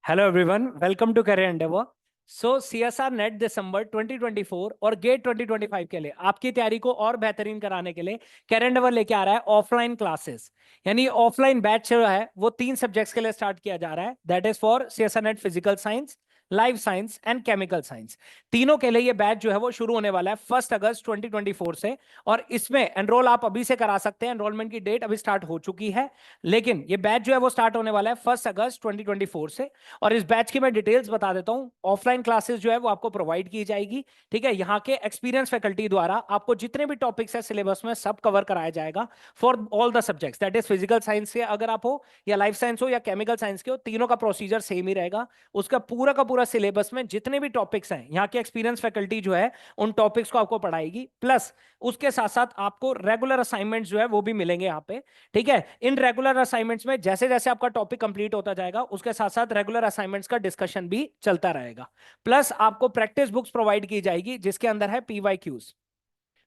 Hello everyone, welcome to career endeavour. So CSIR NET दिसंबर 2024 और gate 2025 के लिए आपकी तैयारी को और बेहतरीन कराने के लिए करियर एंडेवर लेके आ रहा है ऑफलाइन क्लासेस। यानी ऑफलाइन बैच जो है वो 3 सब्जेक्ट्स के लिए स्टार्ट किया जा रहा है। That is for CSR net physical science, life science and chemical science. तीनों के लिए ये बैच जो है वो शुरू होने वाला है 1 अगस्त 2024 से। और इसमें एनरोल आप अभी से करा सकते हैं। एनरोलमेंट की डेट अभी स्टार्ट हो चुकी है, लेकिन ये बैच जो है वो स्टार्ट होने वाला है 1 अगस्त 2024 से। और इस बैच की मैं डिटेल्स बता देता हूं। ऑफलाइन क्लासेस जो है वो आपको प्रोवाइड की जाएगी। ठीक है, यहाँ के एक्सपीरियंस फैकल्टी द्वारा आपको जितने भी टॉपिक्स है सिलेबस में सब कवर कराया जाएगा for all the subjects. That is physical science से अगर आप हो, या लाइफ साइंस हो, या केमिकल साइंस के हो, तीनों का प्रोसीजर सेम ही रहेगा। उसका पूरा का पूरा सिलेबस में जितने भी टॉपिक्स हैं यहाँ के एक्सपीरियंस फैकल्टी जो है उन टॉपिक्स को आपको पढ़ाएगी। प्लस उसके साथ साथ आपको रेगुलर असाइनमेंट्स जो है वो भी मिलेंगे यहाँ पे। ठीक है, इन रेगुलर असाइनमेंट्स में जैसे जैसे आपका टॉपिक कंप्लीट होता जाएगा उसके साथ साथ रेगुलर असाइनमेंट्स का डिस्कशन भी चलता रहेगा। प्लस आपको प्रैक्टिस बुक्स प्रोवाइड की जाएगी जिसके अंदर है पीवाईक्यूज,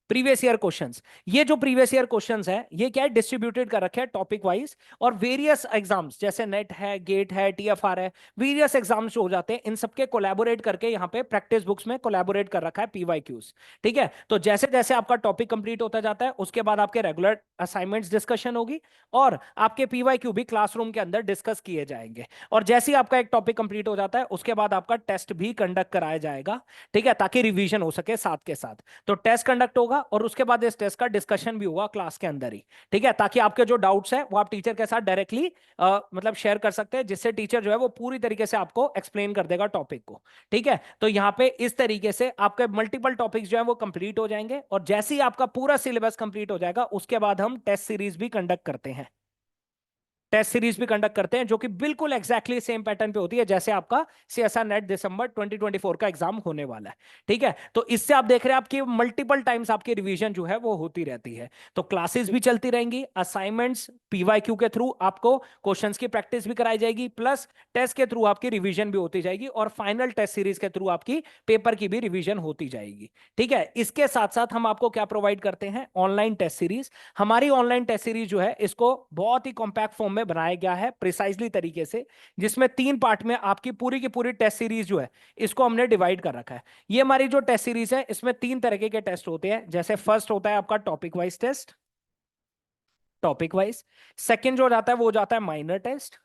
प्रीवियस ईयर क्वेश्चंस। ये जो प्रीवियस ईयर क्वेश्चंस है ये क्या है, डिस्ट्रीब्यूटेड कर रखे हैं टॉपिक वाइज। और वेरियस एग्जाम्स जैसे नेट है, गेट है, टीएफआर है, वेरियस एग्जाम्स जो हो जाते हैं इन सबके कोलैबोरेट करके यहाँ पे प्रैक्टिस बुक्स में कोलैबोरेट कर रखा है पीवाईक्यूज। ठीक है, तो जैसे जैसे आपका टॉपिक कंप्लीट होता जाता है उसके बाद आपके रेगुलर असाइनमेंट्स डिस्कशन होगी और आपके पीवाईक्यू भी क्लासरूम के अंदर डिस्कस किए जाएंगे। और जैसे ही आपका एक टॉपिक कंप्लीट हो जाता है उसके बाद आपका टेस्ट भी कंडक्ट कराया जाएगा। ठीक है, ताकि रिवीजन हो सके साथ के साथ। तो टेस्ट कंडक्ट होगा और उसके बाद इस टेस्ट का डिस्कशन भी होगा क्लास के अंदर ही। ठीक है, ताकि आपके जो डाउट्स है वो आप टीचर के साथ डायरेक्टली मतलब शेयर कर सकते हैं, जिससे टीचर जो है वो पूरी तरीके से आपको एक्सप्लेन कर देगा टॉपिक को। ठीक है, तो यहाँ पे इस तरीके से आपके मल्टीपल टॉपिक्स जो है वो कंप्लीट हो जाएंगे। और जैसे ही आपका पूरा सिलेबस कंप्लीट हो जाएगा उसके बाद हम टेस्ट सीरीज भी कंडक्ट करते हैं। टेस्ट सीरीज भी कंडक्ट करते हैं जो कि बिल्कुल एग्जैक्टली सेम पैटर्न पे होती है जैसे आपका सीएसआर नेट दिसंबर 2024 का एग्जाम होने वाला है। ठीक है, तो इससे आप देख रहे हैं आपकी मल्टीपल टाइम्स आपकी रिवीजन जो है वो होती रहती है। तो क्लासेस भी चलती रहेंगी, असाइनमेंट्स पीवाईक्यू के थ्रू आपको क्वेश्चंस की प्रैक्टिस भी कराई जाएगी, प्लस टेस्ट के थ्रू आपकी रिवीजन भी होती जाएगी और फाइनल टेस्ट सीरीज के थ्रू आपकी पेपर की भी रिवीजन होती जाएगी। ठीक है, इसके साथ साथ हम आपको क्या प्रोवाइड करते हैं, ऑनलाइन टेस्ट सीरीज। हमारी ऑनलाइन टेस्ट सीरीज जो है इसको बहुत ही कॉम्पैक्ट फॉर्म में बनाया गया है प्रिसाइजली तरीके से, जिसमें 3 पार्ट में आपकी पूरी की पूरी टेस्ट सीरीज जो है इसको हमने डिवाइड कर रखा है। ये हमारी जो टेस्ट सीरीज है इसमें 3 तरह के टेस्ट होते हैं। जैसे फर्स्ट होता है आपका topic wise test, topic wise. Second जो हो जाता है वो हो जाता है माइनर टेस्ट।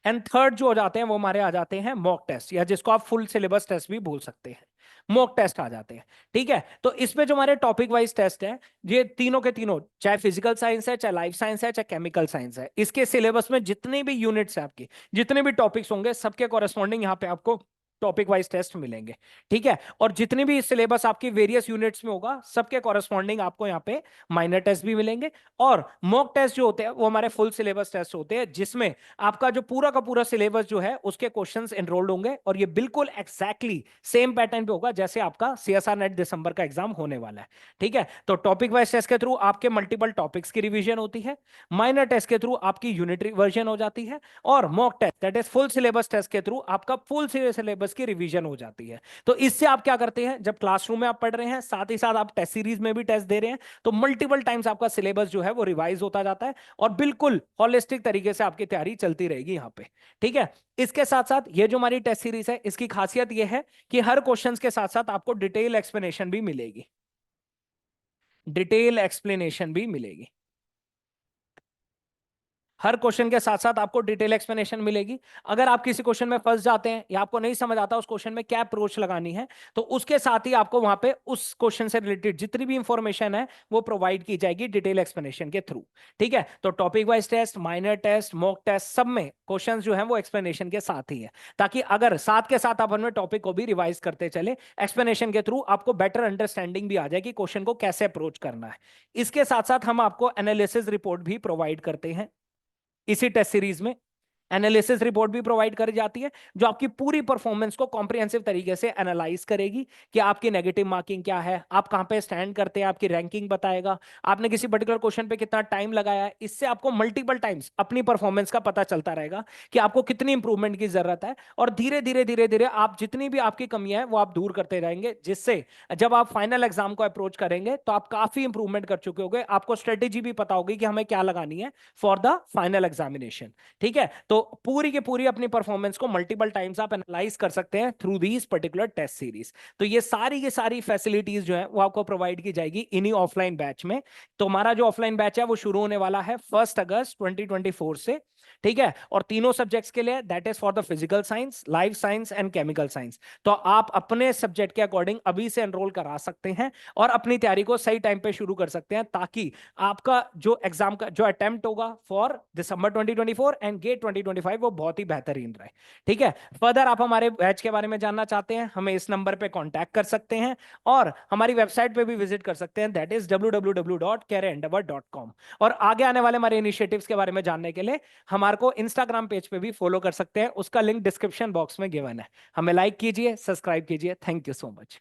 एंड थर्ड जो हो जाते हैं वो हमारे आ जाते हैं मॉक टेस्ट, या जिसको आप फुल सिलेबस टेस्ट भी बोल सकते हैं। मॉक टेस्ट आ जाते हैं। ठीक है, तो इसमें जो हमारे टॉपिक वाइज टेस्ट है ये तीनों के तीनों, चाहे फिजिकल साइंस है, चाहे लाइफ साइंस है, चाहे केमिकल साइंस है, इसके सिलेबस में जितने भी यूनिट्स है आपके, जितने भी टॉपिक्स होंगे सबके कॉरेस्पॉन्डिंग यहाँ पे आपको टॉपिक वाइज टेस्ट मिलेंगे। ठीक है, और जितनी भी सिलेबस आपकी वेरियस यूनिट्स में होगा सबके कॉरेस्पॉन्डिंग आपको यहाँ पे माइनर टेस्ट भी मिलेंगे। और मॉक टेस्ट जो होते हैं वो हमारे फुल सिलेबस टेस्ट होते हैं, जिसमें आपका जो पूरा का पूरा सिलेबस जो है उसके क्वेश्चंस एनरोल्ड होंगे। और ये बिल्कुल एग्जैक्टली सेम पैटर्न पे होगा जैसे आपका सीएसआर नेट दिसंबर का एग्जाम होने वाला है। ठीक है, तो टॉपिक वाइज टेस्ट के थ्रू आपके मल्टीपल टॉपिक्स की रिवीजन होती है, माइनर टेस्ट के थ्रू आपकी यूनिटरी वर्जन हो जाती है, और mock test that is full syllabus test के थ्रू आपका फुल सिलेबस की रिवीजन हो जाती है। तो इससे आप क्या करते हैं, जब क्लासरूम में आप पढ़ रहे हैं साथ ही साथ आप टेस्ट सीरीज में भी टेस्ट दे रहे हैं, तो मल्टीपल टाइम्स आपका सिलेबस जो है वो रिवाइज होता जाता है और बिल्कुल होलिस्टिक तरीके से आपकी तैयारी चलती रहेगी यहाँ पे। ठीक है, इसके साथ साथ ये जो हमारी टेस्ट सीरीज है इसकी खासियत ये है कि हर क्वेश्चन के साथ साथ आपको डिटेल एक्सप्लेनेशन भी मिलेगी, डिटेल एक्सप्लेनेशन भी मिलेगी। हर क्वेश्चन के साथ साथ आपको डिटेल एक्सप्लेनेशन मिलेगी। अगर आप किसी क्वेश्चन में फंस जाते हैं या आपको नहीं समझ आता उस क्वेश्चन में क्या अप्रोच लगानी है, तो उसके साथ ही आपको वहां पे उस क्वेश्चन से रिलेटेड जितनी भी इंफॉर्मेशन है वो प्रोवाइड की जाएगी डिटेल एक्सप्लेनेशन के थ्रू। ठीक है, तो topic wise test, minor test, mock test, सब में क्वेश्चन जो है वो एक्सप्लेनेशन के साथ ही है, ताकि अगर साथ के साथ आप अपने टॉपिक को भी रिवाइज करते चले एक्सप्लेनेशन के थ्रू, आपको बेटर अंडरस्टैंडिंग भी आ जाएगी क्वेश्चन को कैसे अप्रोच करना है। इसके साथ साथ हम आपको एनालिसिस रिपोर्ट भी प्रोवाइड करते हैं इसी टेस्ट सीरीज में। एनालिसिस रिपोर्ट भी प्रोवाइड करी जाती है जो आपकी पूरी परफॉर्मेंस को कॉम्प्रिहेंसिव तरीके से एनालाइज करेगी कि आपकी नेगेटिव मार्किंग क्या है, आप कहां पे स्टैंड करते हैं, आपकी रैंकिंग बताएगा, आपने किसी पर्टिकुलर क्वेश्चन पे कितना टाइम लगाया है। इससे आपको मल्टीपल टाइम्स अपनी परफॉर्मेंस का पता चलता रहेगा कि आपको कितनी इंप्रूवमेंट की जरूरत है, और धीरे धीरे धीरे धीरे आप जितनी भी आपकी कमियां हैं वो आप दूर करते रहेंगे, जिससे जब आप फाइनल एग्जाम को अप्रोच करेंगे तो आप काफी इंप्रूवमेंट कर चुके होंगे, आपको स्ट्रेटेजी भी पता होगी कि हमें क्या लगानी है फॉर द फाइनल एग्जामिनेशन। ठीक है, तो तो पूरी की पूरी अपनी परफॉर्मेंस को मल्टीपल टाइम्स आप एनालाइज कर सकते हैं through these particular test series. तो ये सारी की सारी फैसिलिटीज जो है वो आपको प्रोवाइड की जाएगी इन्हीं ऑफलाइन बैच में। तो हमारा जो ऑफलाइन बैच है वो शुरू होने वाला है 1 अगस्त 2024 से, ठीक है। और तीनों सब्जेक्ट्स के लिए, that is for the physical science, life science and chemical science. तो आप अपने सब्जेक्ट के अकॉर्डिंग अभी से एनरोल करा सकते हैं और अपनी तैयारी को सही टाइम पे शुरू कर सकते हैं, ताकि आपका जो एग्जाम का जो अटेम्प्ट होगा फॉर दिसंबर 2024 एंड गेट 2025 वो बहुत ही बेहतरीन रहे, ठीक है। फर्दर आप हमारे बैच के बारे में जानना चाहते हैं, हमें इस नंबर पे कांटेक्ट कर सकते हैं और हमारी वेबसाइट पे भी विजिट कर सकते हैं, दैट इज www.careyendeavor.com। और आगे आने वाले हमारे इनिशिएटिव्स के बारे में जानने के लिए हमारे को इंस्टाग्राम पेज पे भी फॉलो कर सकते हैं, उसका लिंक डिस्क्रिप्शन बॉक्स में गिवन है। हमें लाइक कीजिए, सब्सक्राइब कीजिए। Thank you so much.